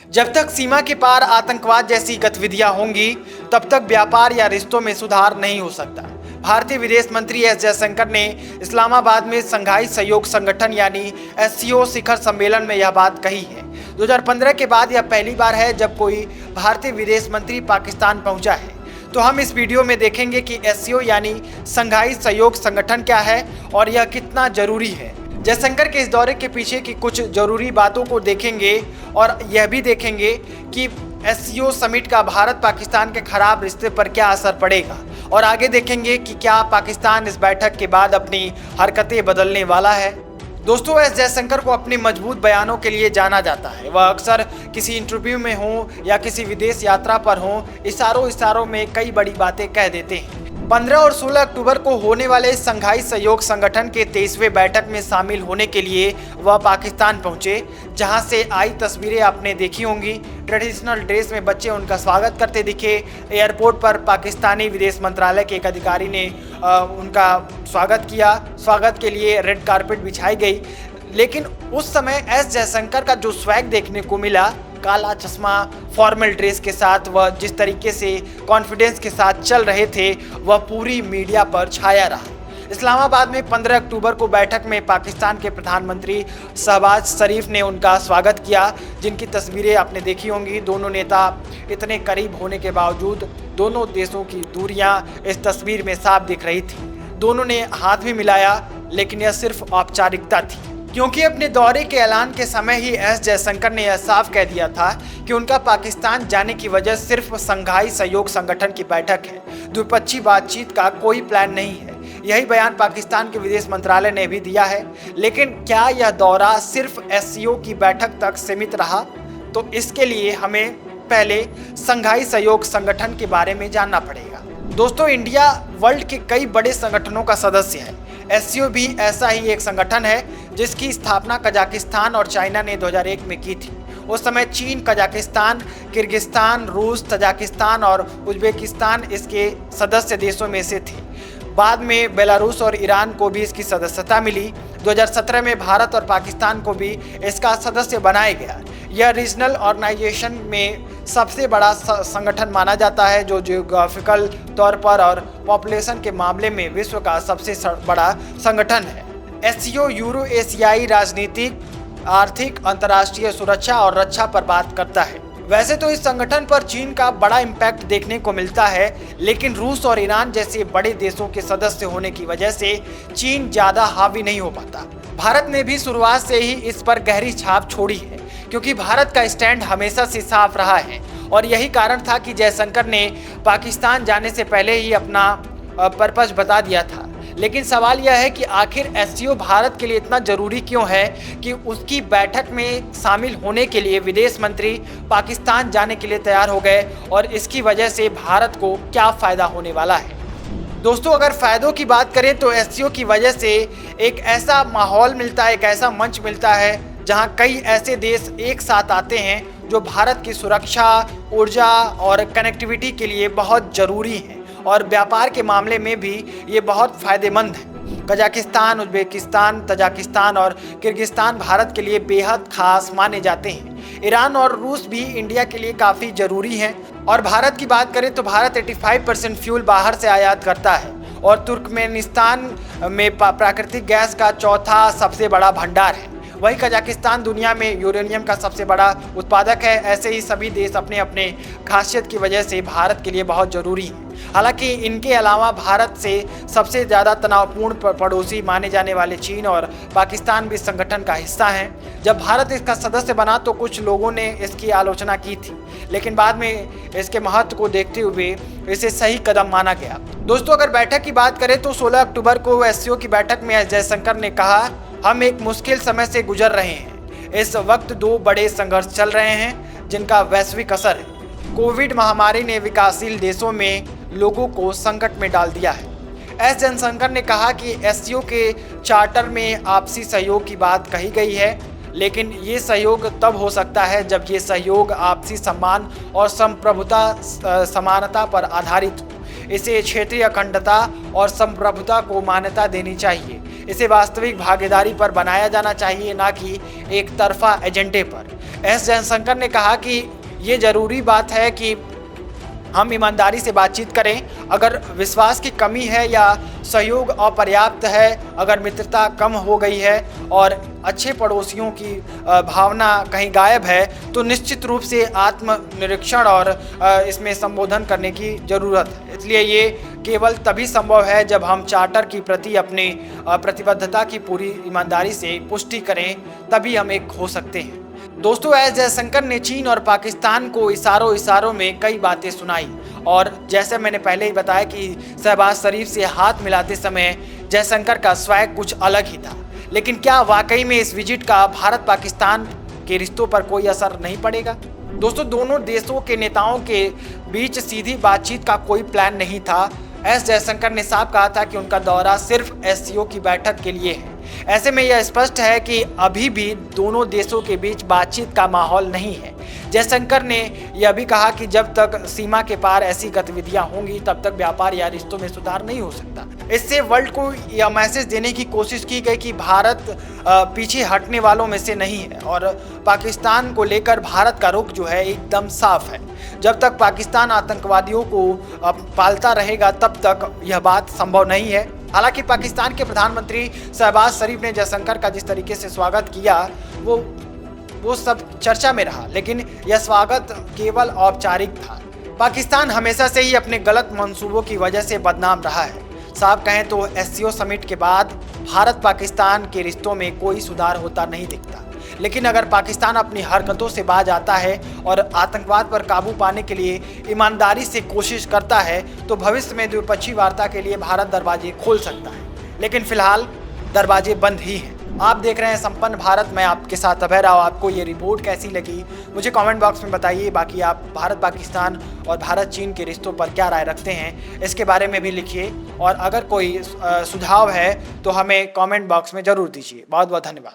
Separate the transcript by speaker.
Speaker 1: जब तक सीमा के पार आतंकवाद जैसी गतिविधियां होंगी, तब तक व्यापार या रिश्तों में सुधार नहीं हो सकता। भारतीय विदेश मंत्री एस जयशंकर ने इस्लामाबाद में संघाई सहयोग संगठन यानी एससीओ शिखर सम्मेलन में यह बात कही है। 2015 के बाद यह पहली बार है जब कोई भारतीय विदेश मंत्री पाकिस्तान पहुंचा है। तो हम इस वीडियो में देखेंगे कि एससीओ यानी संघाई सहयोग संगठन क्या है और यह कितना जरूरी है। जयशंकर के इस दौरे के पीछे की कुछ जरूरी बातों को देखेंगे और यह भी देखेंगे कि एससीओ समिट का भारत पाकिस्तान के खराब रिश्ते पर क्या असर पड़ेगा, और आगे देखेंगे कि क्या पाकिस्तान इस बैठक के बाद अपनी हरकतें बदलने वाला है। दोस्तों, एस जयशंकर को अपने मजबूत बयानों के लिए जाना जाता है। वह अक्सर किसी इंटरव्यू में हो या किसी विदेश यात्रा पर हो, इशारों में कई बड़ी बातें कह देते हैं। 15 और 16 अक्टूबर को होने वाले संघाई सहयोग संगठन के 23वें बैठक में शामिल होने के लिए वह पाकिस्तान पहुंचे, जहां से आई तस्वीरें आपने देखी होंगी। ट्रेडिशनल ड्रेस में बच्चे उनका स्वागत करते दिखे। एयरपोर्ट पर पाकिस्तानी विदेश मंत्रालय के एक अधिकारी ने उनका स्वागत किया। स्वागत के लिए रेड कारपेट बिछाई गई, लेकिन उस समय एस जयशंकर का जो स्वैग देखने को मिला, काला चश्मा, फॉर्मल ड्रेस के साथ वह जिस तरीके से कॉन्फिडेंस के साथ चल रहे थे, वह पूरी मीडिया पर छाया रहा। इस्लामाबाद में 15 अक्टूबर को बैठक में पाकिस्तान के प्रधानमंत्री शहबाज शरीफ ने उनका स्वागत किया, जिनकी तस्वीरें आपने देखी होंगी। दोनों नेता इतने करीब होने के बावजूद दोनों देशों की दूरियां इस तस्वीर में साफ दिख रही थी। दोनों ने हाथ भी मिलाया, लेकिन यह सिर्फ औपचारिकता थी, क्योंकि अपने दौरे के ऐलान के समय ही एस जयशंकर ने यह साफ कह दिया था कि उनका पाकिस्तान जाने की वजह सिर्फ संघाई सहयोग संगठन की बैठक है। द्विपक्षीय बातचीत का कोई प्लान नहीं है। यही बयान पाकिस्तान के विदेश मंत्रालय ने भी दिया है। लेकिन क्या यह दौरा सिर्फ एससीओ की बैठक तक सीमित रहा? तो इसके लिए हमें पहले संघाई सहयोग संगठन के बारे में जानना पड़ेगा। दोस्तों, इंडिया वर्ल्ड के कई बड़े संगठनों का सदस्य है। एससीओ भी ऐसा ही एक संगठन है, जिसकी स्थापना कजाकिस्तान और चाइना ने 2001 में की थी। उस समय चीन, कजाकिस्तान, किर्गिस्तान, रूस, तजाकिस्तान और उज्बेकिस्तान इसके सदस्य देशों में से थे। बाद में बेलारूस और ईरान को भी इसकी सदस्यता मिली। 2017 में भारत और पाकिस्तान को भी इसका सदस्य बनाया गया। यह रीजनल ऑर्गेनाइजेशन में सबसे बड़ा संगठन माना जाता है, जो जियोग्राफिकल तौर पर और पॉपुलेशन के मामले में विश्व का सबसे बड़ा संगठन है। एससीओ यूरो एशियाई राजनीतिक, आर्थिक, अंतर्राष्ट्रीय सुरक्षा और रक्षा पर बात करता है। वैसे तो इस संगठन पर चीन का बड़ा इम्पैक्ट देखने को मिलता है, लेकिन रूस और ईरान जैसे बड़े देशों के सदस्य होने की वजह से चीन ज़्यादा हावी नहीं हो पाता। भारत ने भी शुरुआत से ही इस पर गहरी छाप छोड़ी है, क्योंकि भारत का स्टैंड हमेशा से साफ रहा है, और यही कारण था कि जयशंकर ने पाकिस्तान जाने से पहले ही अपना पर्पस बता दिया था। लेकिन सवाल यह है कि आखिर एससीओ भारत के लिए इतना ज़रूरी क्यों है कि उसकी बैठक में शामिल होने के लिए विदेश मंत्री पाकिस्तान जाने के लिए तैयार हो गए, और इसकी वजह से भारत को क्या फ़ायदा होने वाला है। दोस्तों, अगर फ़ायदों की बात करें तो एससीओ की वजह से एक ऐसा माहौल मिलता है, एक ऐसा मंच मिलता है, जहां कई ऐसे देश एक साथ आते हैं जो भारत की सुरक्षा, ऊर्जा और कनेक्टिविटी के लिए बहुत ज़रूरी हैं, और व्यापार के मामले में भी ये बहुत फ़ायदेमंद है। कजाकिस्तान, उज्बेकिस्तान, तजाकिस्तान और किर्गिस्तान भारत के लिए बेहद खास माने जाते हैं। ईरान और रूस भी इंडिया के लिए काफ़ी ज़रूरी हैं। और भारत की बात करें तो भारत 85% फ्यूल बाहर से आयात करता है, और तुर्कमेनिस्तान में प्राकृतिक गैस का चौथा सबसे बड़ा भंडार है। वहीं कजाकिस्तान दुनिया में यूरेनियम का सबसे बड़ा उत्पादक है। ऐसे ही सभी देश अपने अपने खासियत की वजह से भारत के लिए बहुत ज़रूरी हैं। हालांकि इनके अलावा भारत से सबसे ज़्यादा तनावपूर्ण पड़ोसी माने जाने वाले चीन और पाकिस्तान भी संगठन का हिस्सा हैं। जब भारत इसका सदस्य बना तो कुछ लोगों ने इसकी आलोचना की थी, लेकिन बाद में इसके महत्व को देखते हुए इसे सही कदम माना गया। दोस्तों, अगर बैठक की बात करें तो 16 अक्टूबर को एससीओ की बैठक में एस जयशंकर ने कहा, हम एक मुश्किल समय से गुजर रहे हैं। इस वक्त दो बड़े संघर्ष चल रहे हैं जिनका वैश्विक असर है। कोविड महामारी ने विकासशील देशों में लोगों को संकट में डाल दिया है। एस जयशंकर ने कहा कि एससीओ के चार्टर में आपसी सहयोग की बात कही गई है, लेकिन ये सहयोग तब हो सकता है जब ये सहयोग आपसी सम्मान और संप्रभुता समानता पर आधारित हो। इसे क्षेत्रीय अखंडता और संप्रभुता को मान्यता देनी चाहिए। इसे वास्तविक भागीदारी पर बनाया जाना चाहिए, ना कि एक तरफा एजेंडे पर। एस जयशंकर ने कहा कि ये जरूरी बात है कि हम ईमानदारी से बातचीत करें। अगर विश्वास की कमी है या सहयोग अपर्याप्त है, अगर मित्रता कम हो गई है और अच्छे पड़ोसियों की भावना कहीं गायब है, तो निश्चित रूप से आत्मनिरीक्षण और इसमें संबोधन करने की ज़रूरत है। इसलिए ये केवल तभी संभव है जब हम चार्टर की प्रति अपनी प्रतिबद्धता की पूरी ईमानदारी से पुष्टि करें, तभी हम एक हो सकते हैं। दोस्तों, एस जयशंकर ने चीन और पाकिस्तान को इशारों में कई बातें सुनाई और जैसे मैंने पहले ही बताया कि शहबाज शरीफ से हाथ मिलाते समय जयशंकर का स्वैग कुछ अलग ही था। लेकिन क्या वाकई में इस विजिट का भारत पाकिस्तान के रिश्तों पर कोई असर नहीं पड़ेगा? दोस्तों, दोनों देशों के नेताओं के बीच सीधी बातचीत का कोई प्लान नहीं था। एस जयशंकर ने साफ कहा था कि उनका दौरा सिर्फ एससीओ की बैठक के लिए है। ऐसे में यह स्पष्ट है कि अभी भी दोनों देशों के बीच बातचीत का माहौल नहीं है। जयशंकर ने यह भी कहा कि जब तक सीमा के पार ऐसी गतिविधियां होंगी, तब तक व्यापार या रिश्तों में सुधार नहीं हो सकता। इससे वर्ल्ड को यह मैसेज देने की कोशिश की गई कि भारत पीछे हटने वालों में से नहीं है और पाकिस्तान को लेकर भारत का रुख जो है एकदम साफ है। जब तक पाकिस्तान आतंकवादियों को पालता रहेगा, तब तक यह बात संभव नहीं है। हालांकि पाकिस्तान के प्रधानमंत्री शहबाज शरीफ ने जयशंकर का जिस तरीके से स्वागत किया, वो सब चर्चा में रहा, लेकिन यह स्वागत केवल औपचारिक था। पाकिस्तान हमेशा से ही अपने गलत मंसूबों की वजह से बदनाम रहा है। साफ कहें तो एससीओ समिट के बाद भारत पाकिस्तान के रिश्तों में कोई सुधार होता नहीं दिखता। लेकिन अगर पाकिस्तान अपनी हरकतों से बाज आता है और आतंकवाद पर काबू पाने के लिए ईमानदारी से कोशिश करता है, तो भविष्य में द्विपक्षीय वार्ता के लिए भारत दरवाजे खोल सकता है। लेकिन फिलहाल दरवाजे बंद ही हैं। आप देख रहे हैं संपन्न भारत। मैं आपके साथ अभय राव। आपको ये रिपोर्ट कैसी लगी मुझे कमेंट बॉक्स में बताइए। बाकी आप भारत पाकिस्तान और भारत चीन के रिश्तों पर क्या राय रखते हैं, इसके बारे में भी लिखिए और अगर कोई सुझाव है तो हमें कमेंट बॉक्स में ज़रूर दीजिए। बहुत बहुत धन्यवाद।